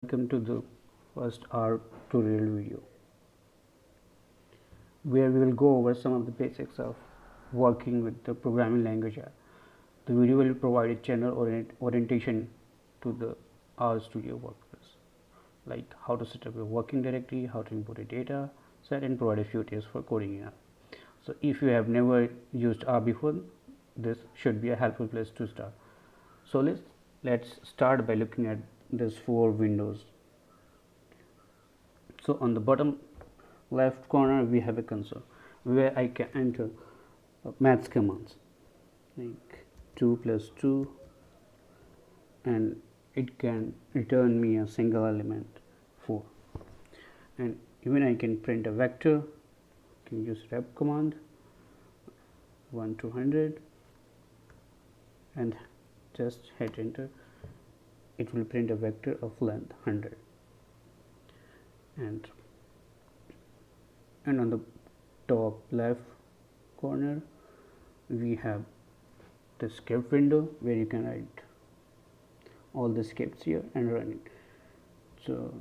Welcome to the first R tutorial video, where we will go over some of the basics of working with the programming language R. The video will provide a general orientation to the RStudio workflows, like how to set up a working directory, how to import a data set, and provide a few tips for coding in R. So if you have never used R before, this should be a helpful place to start. So let's start by looking at these four windows. So on the bottom left corner we have a console where I can enter maths commands like 2 plus 2, and it can return me a single element 4, and even I can print a vector. Can use rep command 1 to 100 and just hit enter. It will print a vector of length 100, and on the top left corner we have the script window where you can write all the scripts here and run it. So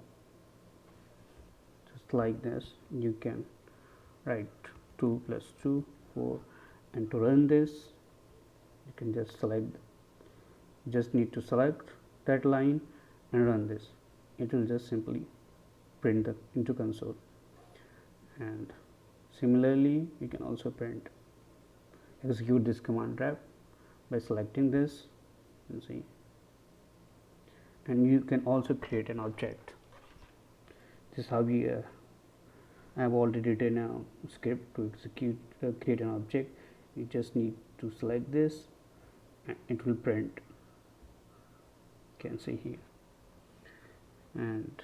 just like this you can write 2 plus 2 4, and to run this you can just need to select that line and run this. It will just simply print the into console, and similarly you can also execute this command rep by selecting this and see, and you can also create an object. This is how we I have already written a script to execute create an object. You just need to select this and it will print, you can see here, and